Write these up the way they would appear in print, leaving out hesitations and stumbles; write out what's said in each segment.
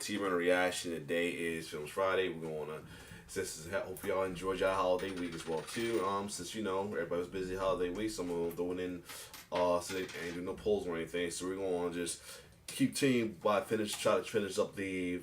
T-Run Reaction. Today is Films Friday. We're going to, hope y'all enjoyed y'all holiday week as well too. Since everybody was busy holiday week, so I'm going to throw it in, so they ain't do no polls or anything. So we're going to just keep team by try to finish up the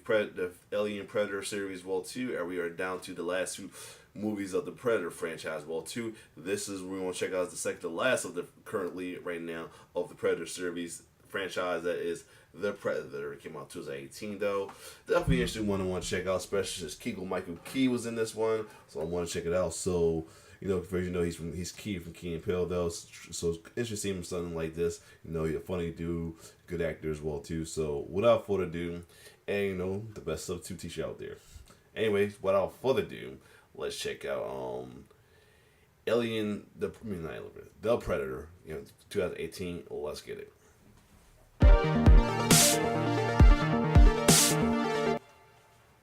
Alien Predator series well too, and we are down to the last two movies of the Predator franchise well too. This is we want to check out the last of the currently right now of the Predator series franchise, that is The Predator. It came out 2018 though. Definitely interesting one I want to check out, especially since Keegan-Michael Key was in this one, so I want to check it out. So he's Key from Key and Peele though, so it's interesting in something like this. He's a funny dude, good actor as well too. So without further ado, and the best substitute teacher out there. Anyways, without further ado, let's check out The Predator, 2018. Let's get it.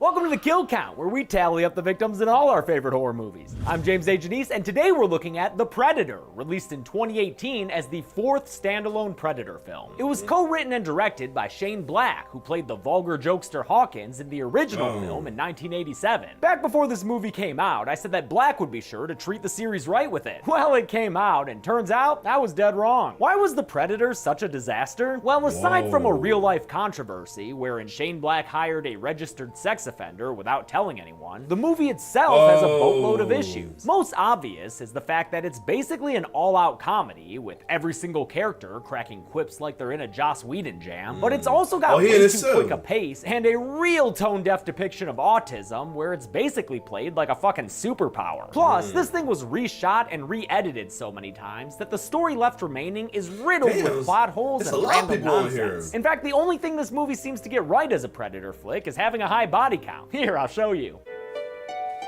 Welcome to the Kill Count, where we tally up the victims in all our favorite horror movies. I'm James A. Janice, and today we're looking at The Predator, released in 2018 as the fourth standalone Predator film. It was co-written and directed by Shane Black, who played the vulgar jokester Hawkins in the original film in 1987. Back before this movie came out, I said that Black would be sure to treat the series right with it. Well, it came out, and turns out I was dead wrong. Why was The Predator such a disaster? Well, aside from a real-life controversy wherein Shane Black hired a registered sex offender without telling anyone, the movie itself has a boatload of issues. Most obvious is the fact that it's basically an all-out comedy, with every single character cracking quips like they're in a Joss Whedon jam, but it's also got way too quick a pace and a real tone-deaf depiction of autism where it's basically played like a fucking superpower. Plus, this thing was reshot and re-edited so many times that the story left remaining is riddled with plot holes and random nonsense. In fact, the only thing this movie seems to get right as a Predator flick is having a high body count. Here, I'll show you.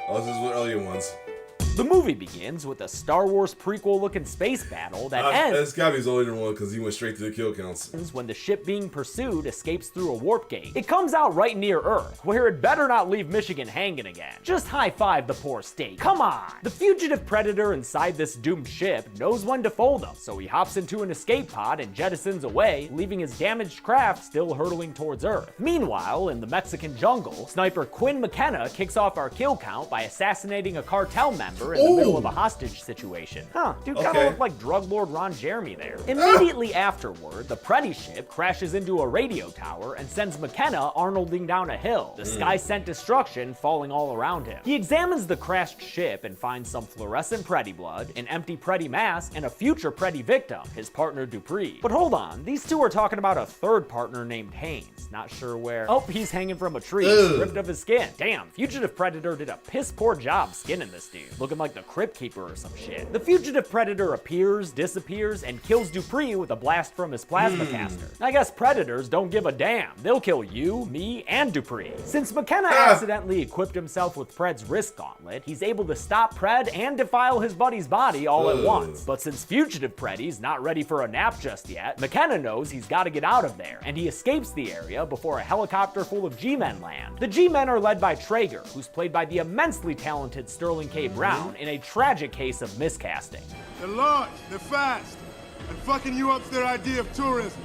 Oh, this is what earlier ones. The movie begins with a Star Wars prequel-looking space battle that ends. It's gotta be his older one because he went straight to the kill counts. When the ship being pursued escapes through a warp gate. It comes out right near Earth, where it better not leave Michigan hanging again. Just high-five the poor state. Come on! The fugitive Predator inside this doomed ship knows when to fold them, so he hops into an escape pod and jettisons away, leaving his damaged craft still hurtling towards Earth. Meanwhile, in the Mexican jungle, sniper Quinn McKenna kicks off our kill count by assassinating a cartel member in the middle of a hostage situation. Dude kinda looked like drug lord Ron Jeremy there. Immediately afterward, the Preddy ship crashes into a radio tower and sends McKenna Arnolding down a hill. The sky sent destruction falling all around him. He examines the crashed ship and finds some fluorescent Preddy blood, an empty Preddy mask, and a future Preddy victim, his partner Dupree. But hold on, these two are talking about a third partner named Haynes. Not sure where. Oh, he's hanging from a tree, stripped of his skin. Damn, Fugitive Predator did a piss poor job skinning this dude, looking like the Crypt Keeper or some shit. The Fugitive Predator appears, disappears, and kills Dupree with a blast from his plasma caster. I guess Predators don't give a damn. They'll kill you, me, and Dupree. Since McKenna accidentally equipped himself with Pred's wrist gauntlet, he's able to stop Pred and defile his buddy's body all at once. But since Fugitive Preddy's not ready for a nap just yet, McKenna knows he's got to get out of there, and he escapes the area before a helicopter full of G-Men land. The G-Men are led by Traeger, who's played by the immensely talented Sterling K. Brown, in a tragic case of miscasting. They're large, they're fast, and fucking you up's their idea of tourism.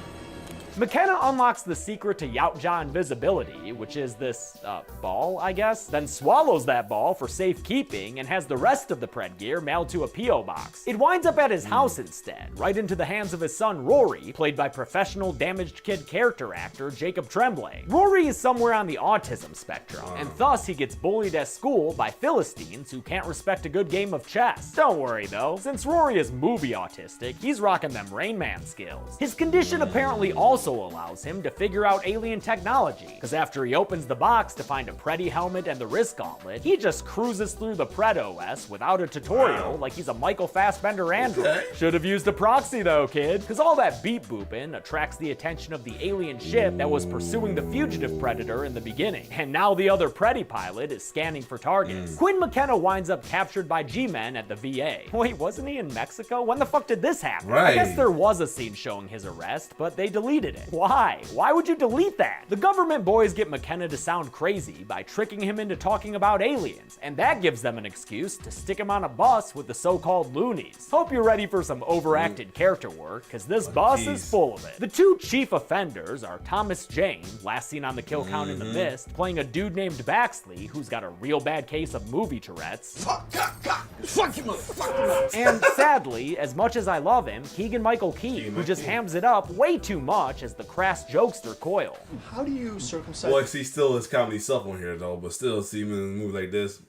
McKenna unlocks the secret to Yautja invisibility, which is this, ball, I guess, then swallows that ball for safekeeping and has the rest of the Pred gear mailed to a P.O. box. It winds up at his house instead, right into the hands of his son Rory, played by professional damaged kid character actor Jacob Tremblay. Rory is somewhere on the autism spectrum, and thus he gets bullied at school by Philistines who can't respect a good game of chess. Don't worry though, since Rory is movie autistic, he's rocking them Rain Man skills. His condition apparently also allows him to figure out alien technology, because after he opens the box to find a Preddy helmet and the wrist gauntlet, he just cruises through the Pred OS without a tutorial like he's a Michael Fassbender android. Should have used a proxy though, kid, because all that beep booping attracts the attention of the alien ship that was pursuing the fugitive Predator in the beginning, and now the other Preddy pilot is scanning for targets. Quinn McKenna winds up captured by G-Men at the VA. Wait, wasn't he in Mexico? When the fuck did this happen? I guess there was a scene showing his arrest, but they deleted deleted it. Why? Why would you delete that? The government boys get McKenna to sound crazy by tricking him into talking about aliens, and that gives them an excuse to stick him on a bus with the so-called loonies. Hope you're ready for some overacted character work, cause this bus is full of it. The two chief offenders are Thomas Jane, last seen on the kill count in The Mist, playing a dude named Baxley who's got a real bad case of movie Tourette's. Fuck you, motherfucker. And sadly, as much as I love him, Keegan-Michael Key, who just hams it up way too much as the crass jokester Coyle. How do you circumcise Well, see, still his comedy self on here though, but still see him in a movie like this.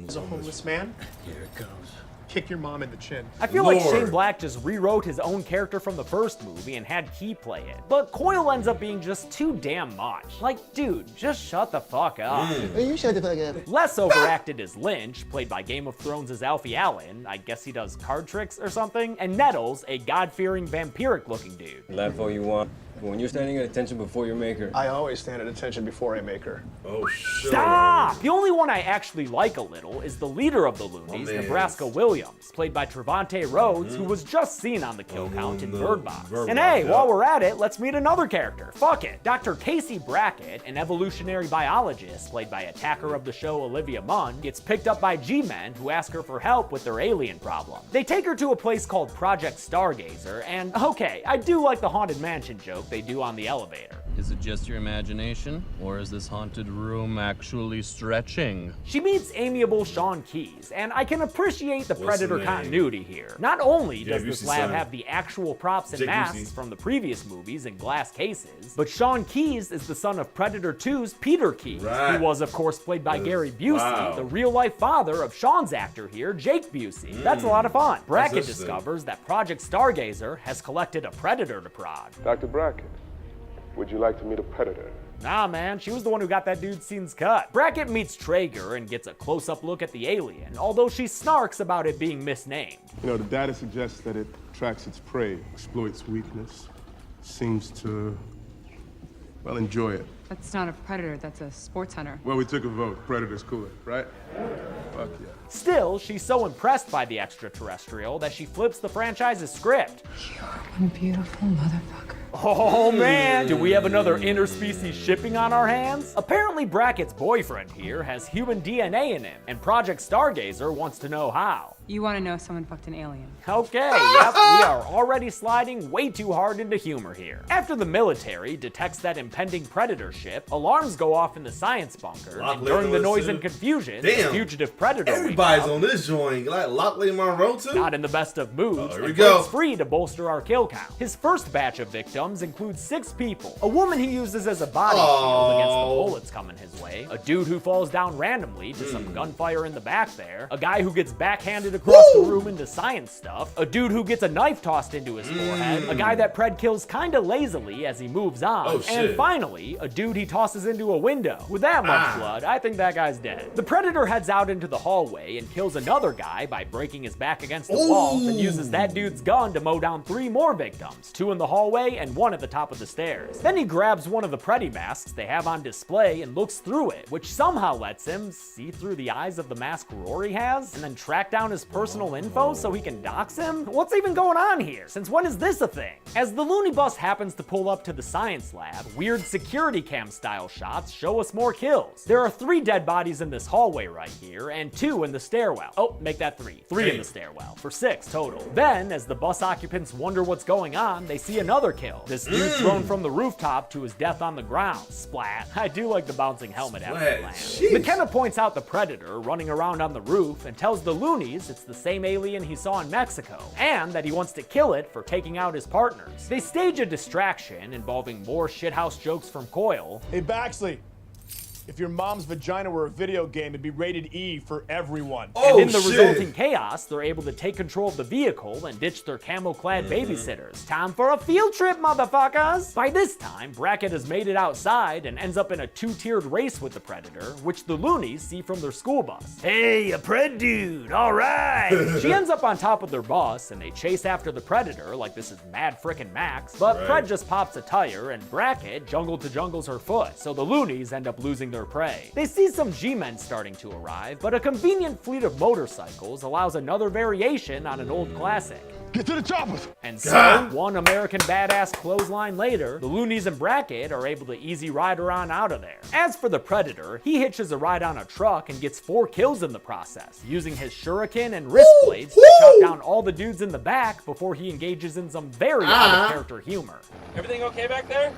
as a homeless man? Here it comes. Kick your mom in the chin. I feel like Lord. Shane Black just rewrote his own character from the first movie and had Key play it. But Coyle ends up being just too damn much. Like, dude, just shut the fuck up. You shut the fuck up. Less overacted is Lynch, played by Game of Thrones' Alfie Allen. I guess he does card tricks or something. And Nettles, a God-fearing vampiric-looking dude. Laugh all you want, but when you're standing at attention before your maker, I always stand at attention before I make her. Oh shit. Stop! The only one I actually like a little is the leader of the Loonies, man. Nebraska Williams, played by Trevante Rhodes, who was just seen on the kill count in Bird Box. Bird And Box, hey, yeah. while we're at it, let's meet another character. Fuck it. Dr. Casey Brackett, an evolutionary biologist, played by attacker of the show Olivia Munn, gets picked up by G-Men who ask her for help with their alien problem. They take her to a place called Project Stargazer, and okay, I do like the Haunted Mansion joke they do on the elevator. Is it just your imagination, or is this haunted room actually stretching? She meets amiable Sean Keys, and I can appreciate the What's Predator the name? continuity here. Not only does Busey this lab son. have the actual props and Jake masks Busey. from the previous movies in glass cases, but Sean Keys is the son of Predator 2's Peter Keys, Right. who was of course played by Gary Busey, Wow. the real-life father of Sean's actor here, Jake Busey. That's a lot of fun. Brackett interesting. discovers that Project Stargazer has collected a Predator to prod. Dr. Brackett, would you like to meet a predator? Nah, man, she was the one who got that dude's scenes cut. Brackett meets Traeger and gets a close-up look at the alien, although she snarks about it being misnamed. You know, the data suggests that it tracks its prey, exploits weakness, seems to, well, enjoy it. That's not a predator, that's a sports hunter. Well, we took a vote. Predator's cooler, right? Fuck yeah. Still, she's so impressed by the extraterrestrial that she flips the franchise's script. What a beautiful motherfucker. Oh man, do we have another interspecies shipping on our hands? Apparently Brackett's boyfriend here has human DNA in him, and Project Stargazer wants to know how. You want to know if someone fucked an alien? Okay, yep, we are already sliding way too hard into humor here. After the military detects that impending predator ship, alarms go off in the science bunker, and during the noise and confusion, the Damn. fugitive predator wakes Everybody's up, on this joint. Like Lockley Monroe too. not in the best of moods, Oh, here we and go. breaks free to bolster our kill count. His first batch of victims includes 6 people, a woman he uses as a body shield against the bullets coming his way, a dude who falls down randomly to some gunfire in the back there, a guy who gets backhanded across the room into science stuff, a dude who gets a knife tossed into his forehead, a guy that Pred kills kinda lazily as he moves on, Oh, shit. and finally, a dude he tosses into a window. With that much blood, I think that guy's dead. The Predator heads out into the hallway and kills another guy by breaking his back against the wall, and uses that dude's gun to mow down 3 more victims, 2 in the hallway and 1 at the top of the stairs. Then he grabs one of the Preddy masks they have on display and looks through it, which somehow lets him see through the eyes of the mask Rory has, and then track down his personal info so he can dox him? What's even going on here? Since when is this a thing? As the Looney Bus happens to pull up to the science lab, weird security cam style shots show us more kills. There are 3 dead bodies in this hallway right here, and 2 in the stairwell. Oh, make that 3. 3 in the stairwell, for 6 total. Then, as the bus occupants wonder what's going on, they see another kill. This dude thrown from the rooftop to his death on the ground. Splat. I do like the bouncing helmet after Splat. the land. Jeez. McKenna points out the Predator running around on the roof and tells the Loonies it's the same alien he saw in Mexico, and that he wants to kill it for taking out his partners. They stage a distraction involving more shithouse jokes from Coyle. Hey, Baxley, if your mom's vagina were a video game, it'd be rated E for everyone. Oh, And in the shit. resulting chaos, they're able to take control of the vehicle and ditch their camo-clad babysitters. Time for a field trip, motherfuckers! By this time, Brackett has made it outside and ends up in a 2-tiered race with the Predator, which the Loonies see from their school bus. Hey, a Pred dude, alright! She ends up on top of their bus, and they chase after the Predator like this is Mad Frickin' Max, but Right. Pred just pops a tire, and Brackett jungle to jungles her foot, so the Loonies end up losing their prey. They see some G-Men starting to arrive, but a convenient fleet of motorcycles allows another variation on an old classic. Get to the choppers! And so, one American badass clothesline later, the Loonies and Brackett are able to easy ride around out of there. As for the Predator, he hitches a ride on a truck and gets 4 kills in the process, using his shuriken and wrist blades to chop down all the dudes in the back before he engages in some very out-of-character humor. Everything okay back there?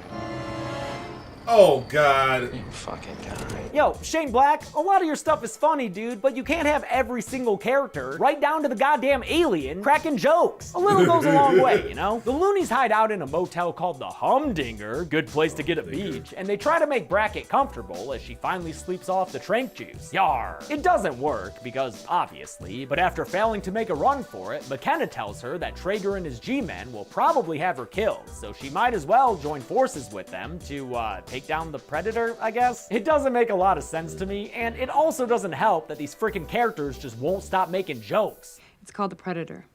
Oh God. You fucking guy. Yo, Shane Black, a lot of your stuff is funny, dude, but you can't have every single character, right down to the goddamn alien, cracking jokes. A little goes a long way, you know? The Loonies hide out in a motel called the Humdinger, good place to get a beach, and they try to make Brackett comfortable as she finally sleeps off the trank juice. Yar. It doesn't work, because obviously, but after failing to make a run for it, McKenna tells her that Traeger and his G-men will probably have her killed, so she might as well join forces with them to, take down the Predator, I guess? It doesn't make a lot of sense to me, and it also doesn't help that these freaking characters just won't stop making jokes. It's called the Predator.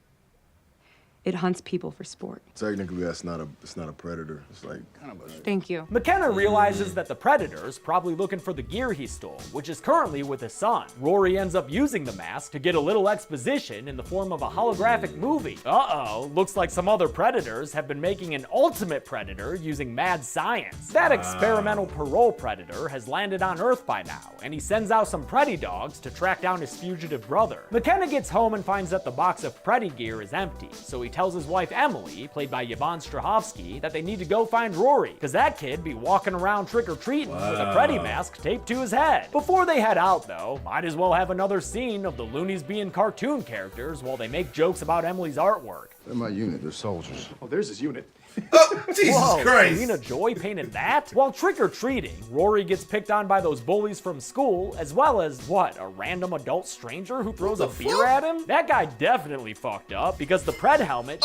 It hunts people for sport. Technically, it's not a predator. It's like kind of a... Thank you. McKenna realizes that the Predator's probably looking for the gear he stole, which is currently with his son. Rory ends up using the mask to get a little exposition in the form of a holographic movie. Uh-oh, looks like some other Predators have been making an ultimate Predator using mad science. That experimental parole Predator has landed on Earth by now, and he sends out some Preddy dogs to track down his fugitive brother. McKenna gets home and finds that the box of Preddy gear is empty, so he tells his wife Emily, played by Yvonne Strahovski, that they need to go find Rory, because that kid be walking around trick-or-treating with a Preddy mask taped to his head. Before they head out, though, might as well have another scene of the Loonies being cartoon characters while they make jokes about Emily's artwork. They're my unit. They're soldiers. Oh, there's his unit. Oh, Jesus Whoa, Christ. Selena Joy painted that? While trick-or-treating, Rory gets picked on by those bullies from school, as well as, what, a random adult stranger who throws a beer at him? That guy definitely fucked up, because the Pred helmet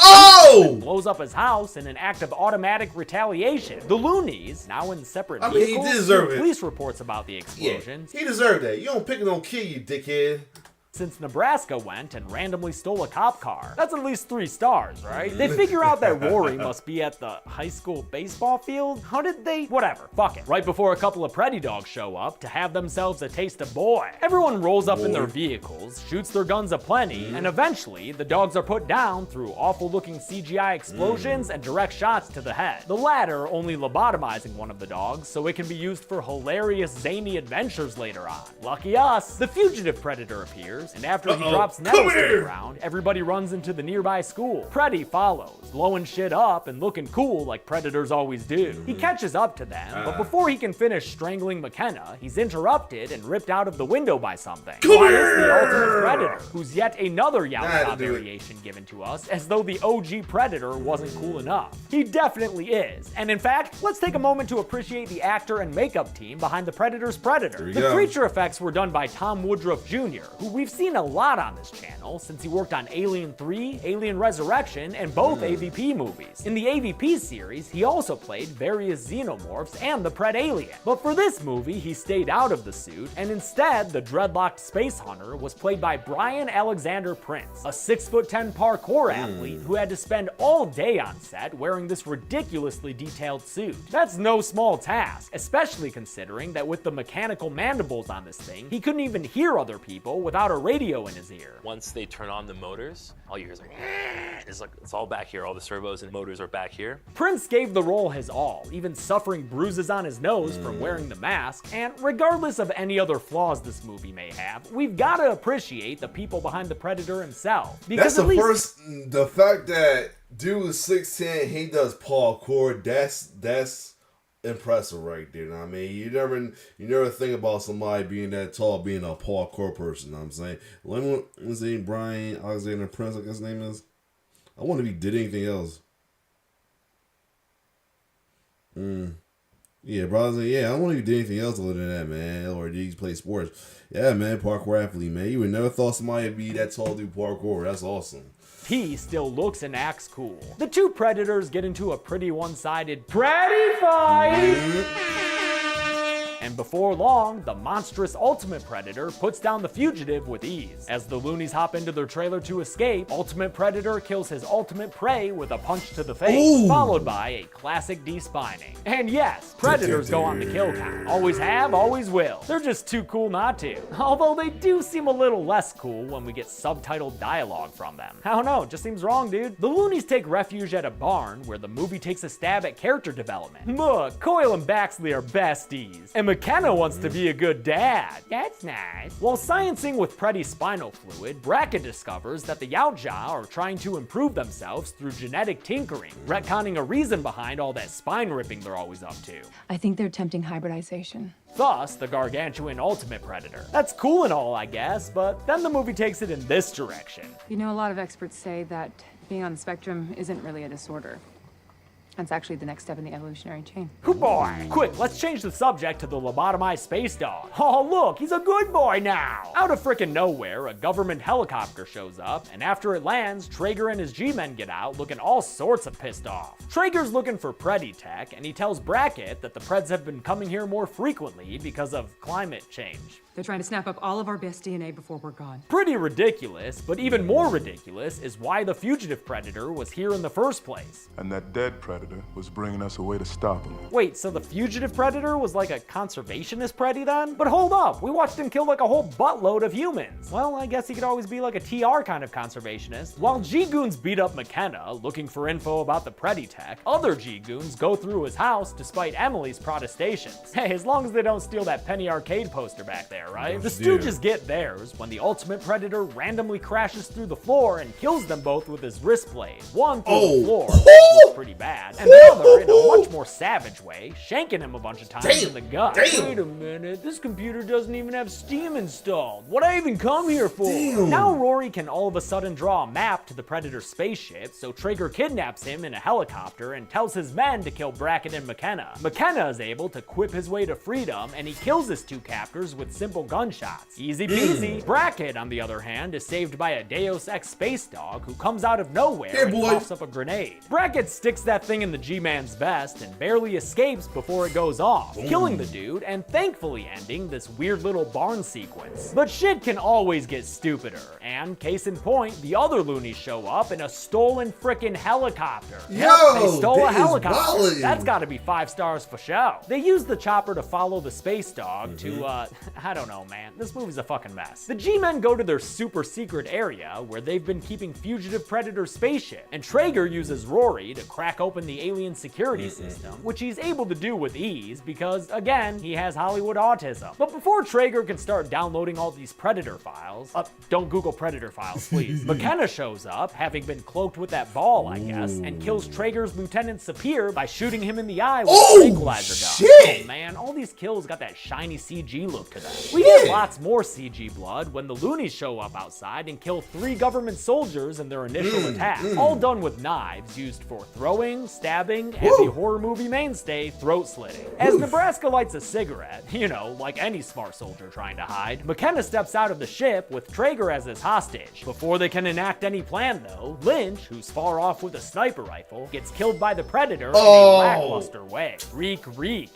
blows up his house in an act of automatic retaliation. The Loonies, now in separate I mean, he vehicles, did deserve give it. police reports about the explosions. He deserved that. You don't pick no kid, you dickhead. Since Nebraska went and randomly stole a cop car. That's at least 3 stars, right? They figure out that Rory must be at the high school baseball field. How did they? Whatever, fuck it. Right before a couple of Preddy dogs show up to have themselves a taste of boy. Everyone rolls up in their vehicles, shoots their guns aplenty, and eventually the dogs are put down through awful looking CGI explosions and direct shots to the head. The latter only lobotomizing one of the dogs so it can be used for hilarious zany adventures later on. Lucky us. The fugitive Predator appears, and after he drops Nettles to the ground, everybody runs into the nearby school. Preddy follows, blowing shit up and looking cool like Predators always do. He catches up to them, but before he can finish strangling McKenna, he's interrupted and ripped out of the window by something. Why, it's the ultimate Predator, who's yet another Yalta variation given to us, as though the OG Predator wasn't cool enough. He definitely is, and in fact, let's take a moment to appreciate the actor and makeup team behind the Predator's Predator. The creature effects were done by Tom Woodruff Jr., who we've seen a lot on this channel since he worked on Alien 3, Alien Resurrection, and both AVP movies. In the AVP series, he also played various xenomorphs and the Pred alien. But for this movie, he stayed out of the suit, and instead, the dreadlocked space hunter was played by Brian Alexander Prince, a 6'10" parkour athlete who had to spend all day on set wearing this ridiculously detailed suit. That's no small task, especially considering that with the mechanical mandibles on this thing, he couldn't even hear other people without a radio in his ear. Once they turn on the motors, all you hear is like, it's all back here. All the servos and motors are back here. Prince gave the role his all, even suffering bruises on his nose from wearing the mask, and regardless of any other flaws this movie may have, we've gotta appreciate the people behind the Predator himself. Because That's the fact that dude is 6'10", he does parkour, that's impressive right there. I mean, you never think about somebody being that tall, being a parkour person. You know what I'm saying, let me say Brian Alexander Prince, I guess his name is. I wonder if he did anything else. Yeah, brother. Yeah, I wonder if he did anything else other than that, man. Or did he play sports? Yeah, man, parkour athlete, man. You would never thought somebody would be that tall to do parkour. That's awesome. He still looks and acts cool. The two Predators get into a pretty one-sided Preddy fight! And before long, the monstrous Ultimate Predator puts down the fugitive with ease. As the loonies hop into their trailer to escape, Ultimate Predator kills his ultimate prey with a punch to the face, followed by a classic despining. And yes, predators go on the kill count. Always have, always will. They're just too cool not to. Although they do seem a little less cool when we get subtitled dialogue from them. I don't know, it just seems wrong, dude. The loonies take refuge at a barn where the movie takes a stab at character development. Look, Coyle and Baxley are besties, and McKenna wants to be a good dad. That's nice. While sciencing with Preddy's spinal fluid, Brackett discovers that the Yautja are trying to improve themselves through genetic tinkering, retconning a reason behind all that spine ripping they're always up to. I think they're attempting hybridization. Thus, the gargantuan Ultimate Predator. That's cool and all, I guess, but then the movie takes it in this direction. You know, a lot of experts say that being on the spectrum isn't really a disorder. It's actually the next step in the evolutionary chain. Good boy. Quick, let's change the subject to the lobotomized space dog. Oh, look, he's a good boy now. Out of frickin' nowhere, a government helicopter shows up, and after it lands, Traeger and his G-men get out looking all sorts of pissed off. Traeger's looking for Preddy tech, and he tells Brackett that the Preds have been coming here more frequently because of climate change. They're trying to snap up all of our best DNA before we're gone. Pretty ridiculous, but even more ridiculous is why the fugitive predator was here in the first place. And that dead predator was bringing us a way to stop him. Wait, so the fugitive predator was like a conservationist Preddy then? But hold up, we watched him kill like a whole buttload of humans. Well, I guess he could always be like a TR kind of conservationist. While G-Goons beat up McKenna, looking for info about the Preddy tech, other G-Goons go through his house despite Emily's protestations. Hey, as long as they don't steal that Penny Arcade poster back there, right? The Stooges get theirs when the Ultimate Predator randomly crashes through the floor and kills them both with his wrist blade. One through the floor, which looks pretty bad, and the other in a much more savage way, shanking him a bunch of times in the gut. Wait a minute, this computer doesn't even have Steam installed. What'd I even come here for? Now Rory can all of a sudden draw a map to the Predator spaceship, so Traeger kidnaps him in a helicopter and tells his men to kill Brackett and McKenna. McKenna is able to quip his way to freedom, and he kills his two captors with simple gunshots. Easy peasy. Brackett, on the other hand, is saved by a Deus Ex space dog who comes out of nowhere and coughs up a grenade. Brackett sticks that thing in the G-Man's vest and barely escapes before it goes off, killing the dude and thankfully ending this weird little barn sequence. But shit can always get stupider, and case in point, the other loonies show up in a stolen frickin' helicopter. They stole a helicopter. That's gotta be 5 stars for show. They use the chopper to follow the space dog to, I don't know, man. This movie's a fucking mess. The G-Men go to their super secret area where they've been keeping fugitive Predator's spaceship, and Traeger uses Rory to crack open the alien security system, which he's able to do with ease because, again, he has Hollywood autism. But before Traeger can start downloading all these Predator files, don't Google Predator files, please. McKenna shows up, having been cloaked with that ball, I guess, and kills Traeger's Lieutenant Sapir by shooting him in the eye with a tranquilizer gun. Oh man, all these kills got that shiny CG look to them. We get lots more CG blood when the loonies show up outside and kill 3 government soldiers in their initial attack, all done with knives used for throwing, stabbing, and the horror movie mainstay, throat slitting. As Nebraska lights a cigarette, you know, like any smart soldier trying to hide, McKenna steps out of the ship with Traeger as his hostage. Before they can enact any plan though, Lynch, who's far off with a sniper rifle, gets killed by the Predator in a lackluster way. Reek,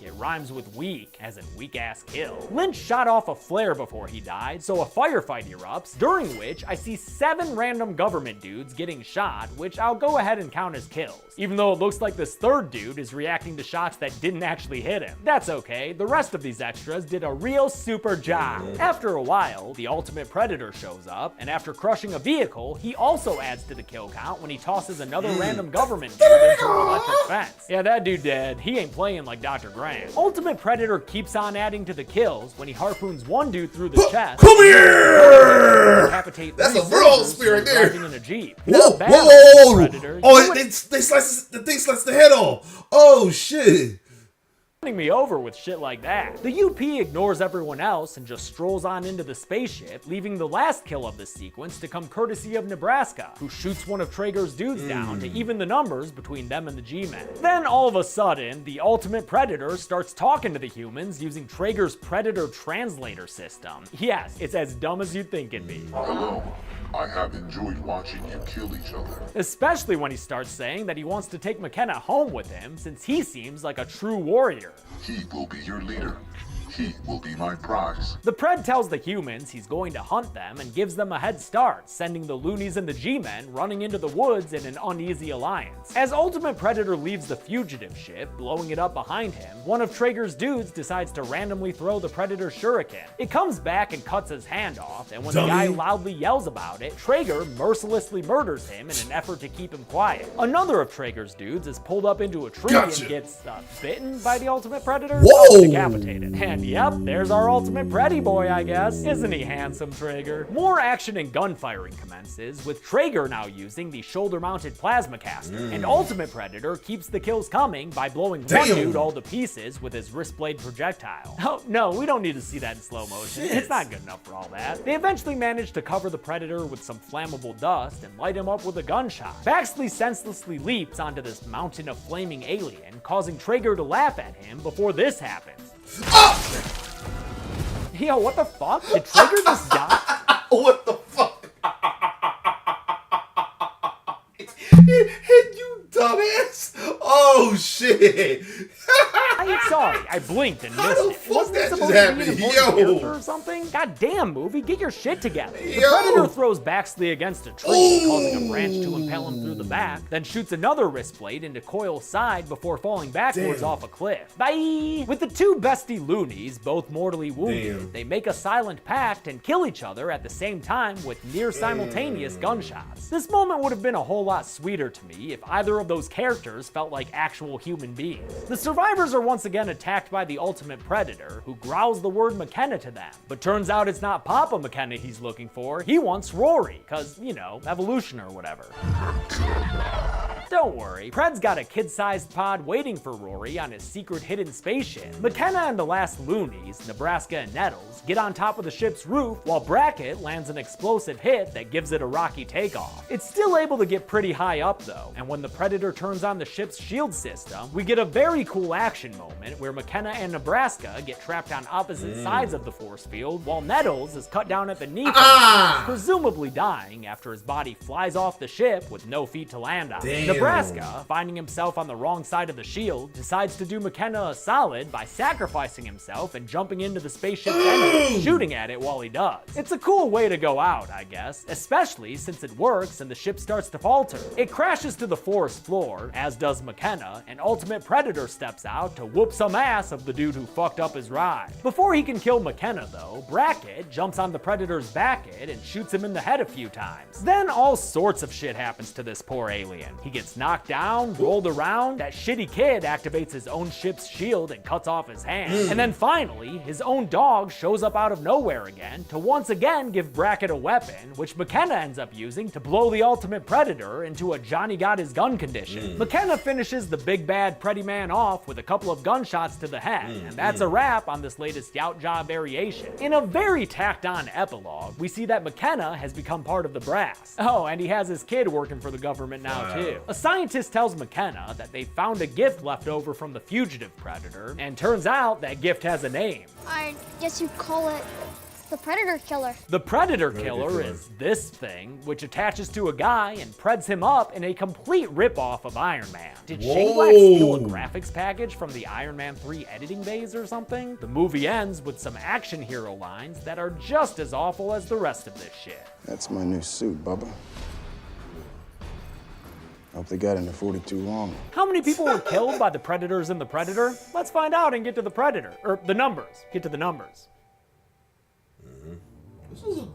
it rhymes with weak, as in weak ass kill. Lynch shot off a flare before he died, so a firefight erupts, during which I see 7 random government dudes getting shot, which I'll go ahead and count as kills. Even though it looks like this third dude is reacting to shots that didn't actually hit him. That's okay, the rest of these extras did a real super job. After a while, the Ultimate Predator shows up, and after crushing a vehicle, he also adds to the kill count when he tosses another random government dude into an electric fence. Yeah, that dude dead. He ain't playing like Dr. Grant. Ultimate Predator keeps on adding to the kills when he harpoons one dude through the chest. Come here! Decapitate That's 3 a bro soldiers spear right who are there. driving in a Jeep. Whoa, Not bad, whoa! Predator. Oh, they slice the thing slices the head off. Oh shit! Me over with shit like that. The UP ignores everyone else and just strolls on into the spaceship, leaving the last kill of the sequence to come courtesy of Nebraska, who shoots one of Traeger's dudes down to even the numbers between them and the G-Men. Then all of a sudden, the Ultimate Predator starts talking to the humans using Traeger's Predator translator system. Yes, it's as dumb as you'd think it'd be. Hello. I have enjoyed watching you kill each other. Especially when he starts saying that he wants to take McKenna home with him since he seems like a true warrior. He will be your leader. He will be my prize. The Pred tells the humans he's going to hunt them and gives them a head start, sending the loonies and the G-Men running into the woods in an uneasy alliance. As Ultimate Predator leaves the fugitive ship, blowing it up behind him, one of Traeger's dudes decides to randomly throw the Predator shuriken. It comes back and cuts his hand off, and when the guy loudly yells about it, Traeger mercilessly murders him in an effort to keep him quiet. Another of Traeger's dudes is pulled up into a tree and gets bitten by the Ultimate Predator. Decapitated. And yep, there's our Ultimate Preddy boy, I guess. Isn't he handsome, Traeger? More action and gunfiring commences, with Traeger now using the shoulder-mounted plasma caster, and Ultimate Predator keeps the kills coming by blowing one dude all to pieces with his wrist blade projectile. Oh, no, we don't need to see that in slow motion. It's not good enough for all that. They eventually manage to cover the Predator with some flammable dust and light him up with a gunshot. Baxley senselessly leaps onto this mountain of flaming alien, causing Traeger to laugh at him before this happens. Yo, what the fuck? Did Traeger just die? What the fuck? You dumbass! Oh shit! I'm sorry, I blinked and How missed the it. fuck Wasn't it that just supposed to be an happened? important Yo. character or something? God damn, movie, get your shit together. The Yo. Predator throws Baxley against a tree, causing a branch to impale him through the back, then shoots another wrist blade into Coil's side before falling backwards off a cliff. Bye! With the two bestie loonies, both mortally wounded, they make a silent pact and kill each other at the same time with near simultaneous gunshots. This moment would have been a whole lot sweeter to me if either of those characters felt like actual human beings. The survivors are once again attacked by the Ultimate Predator, who growls the word McKenna to them. But turns out it's not Papa McKenna he's looking for, he wants Rory, cause, you know, evolution or whatever. Don't worry, Pred's got a kid-sized pod waiting for Rory on his secret hidden spaceship. McKenna and the last loonies, Nebraska and Nettles, get on top of the ship's roof while Brackett lands an explosive hit that gives it a rocky takeoff. It's still able to get pretty high up though, and when the Predator turns on the ship's shield system, we get a very cool action moment where McKenna and Nebraska get trapped on opposite sides of the force field while Nettles is cut down at the knee, presumably dying after his body flies off the ship with no feet to land on. Nebraska, finding himself on the wrong side of the shield, decides to do McKenna a solid by sacrificing himself and jumping into the spaceship's engine, shooting at it while he does. It's a cool way to go out, I guess, especially since it works and the ship starts to falter. It crashes to the forest floor, as does McKenna, and Ultimate Predator steps out to whoop some ass of the dude who fucked up his ride. Before he can kill McKenna though, Brackett jumps on the Predator's back and shoots him in the head a few times. Then all sorts of shit happens to this poor alien. He gets knocked down, rolled around, that shitty kid activates his own ship's shield and cuts off his hand. And then finally, his own dog shows up out of nowhere again to once again give Brackett a weapon, which McKenna ends up using to blow the Ultimate Predator into a Johnny got his gun condition. McKenna finishes the big bad Preddy man off with a couple of gunshots to the head, and that's a wrap on this latest Yout Job variation. In a very tacked on epilogue, we see that McKenna has become part of the brass. Oh, and he has his kid working for the government now too. A scientist tells McKenna that they found a gift left over from the fugitive Predator, and turns out that gift has a name. I guess you'd call it the Predator Killer. The Predator Killer is this thing, which attaches to a guy and preds him up in a complete ripoff of Iron Man. Did Shane Black steal a graphics package from the Iron Man 3 editing bays or something? The movie ends with some action hero lines that are just as awful as the rest of this shit. That's my new suit, Bubba. Hope they got into 42 long. How many people were killed by the Predators in The Predator? Let's find out and get to the Predator. Or the numbers. Get to the numbers. This was a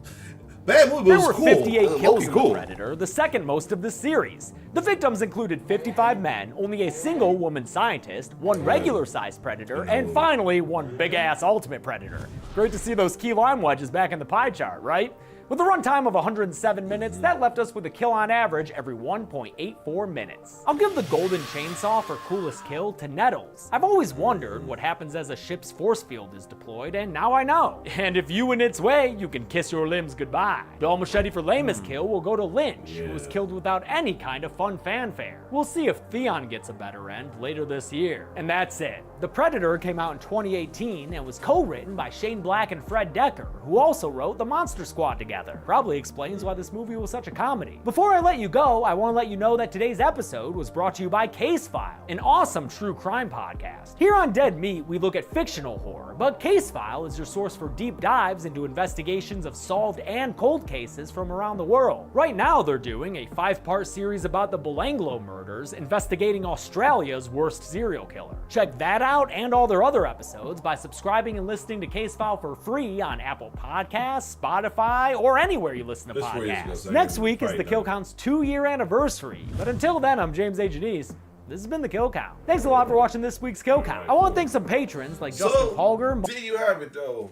bad movie, but There it was were cool. 58 kills in cool. The Predator, the second most of the series. The victims included 55 men, only a single woman scientist, one regular-sized Predator, and finally, one big-ass Ultimate Predator. Great to see those key lime wedges back in the pie chart, right? With a runtime of 107 minutes, that left us with a kill on average every 1.84 minutes. I'll give the golden chainsaw for coolest kill to Nettles. I've always wondered what happens as a ship's force field is deployed, and now I know. And if you in its way, you can kiss your limbs goodbye. Bell Machete for lamest kill will go to Lynch, who was killed without any kind of fun fanfare. We'll see if Theon gets a better end later this year. And that's it. The Predator came out in 2018 and was co-written by Shane Black and Fred Decker, who also wrote The Monster Squad together. together. Probably explains why this movie was such a comedy. Before I let you go, I want to let you know that today's episode was brought to you by Case File, an awesome true crime podcast. Here on Dead Meat, we look at fictional horror, but Case File is your source for deep dives into investigations of solved and cold cases from around the world. Right now, they're doing a 5-part series about the Belanglo murders, investigating Australia's worst serial killer. Check that out and all their other episodes by subscribing and listening to Case File for free on Apple Podcasts, Spotify, or anywhere you listen to podcasts. Next week is the Kill Count's 2-year anniversary, but until then, I'm James A. Janice. This has been the Kill Count. Thanks a lot for watching this week's Kill Count. I want to thank some patrons like Justin Holger. There you have it, though.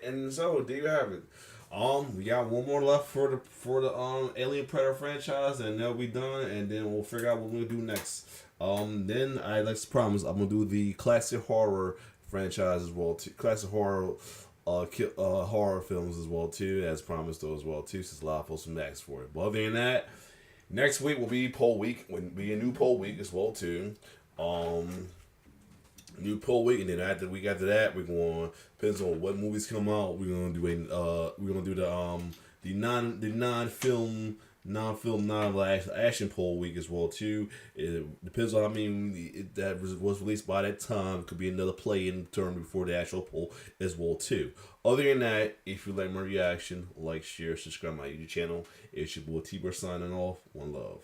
And so there you have it. We got one more left for the Alien Predator franchise, and that'll be done. And then we'll figure out what we're gonna do next. Then like to promise, I'm gonna do the classic horror franchise as well too. Classic horror, horror films as well too, as promised though as well too. Since a lot of folks have asked for it. But other than that, next week will be poll week. Will be a new poll week as well too. New poll week, and then after the week after that, we're going depends on what movies come out. We're gonna do the non-film live action poll week as well too. It depends on that was released by that time. It could be another play in turn before the actual poll as well too. Other than that, if you like my reaction, like, share, subscribe to my YouTube channel. It's your boy T-Bird signing off. One love.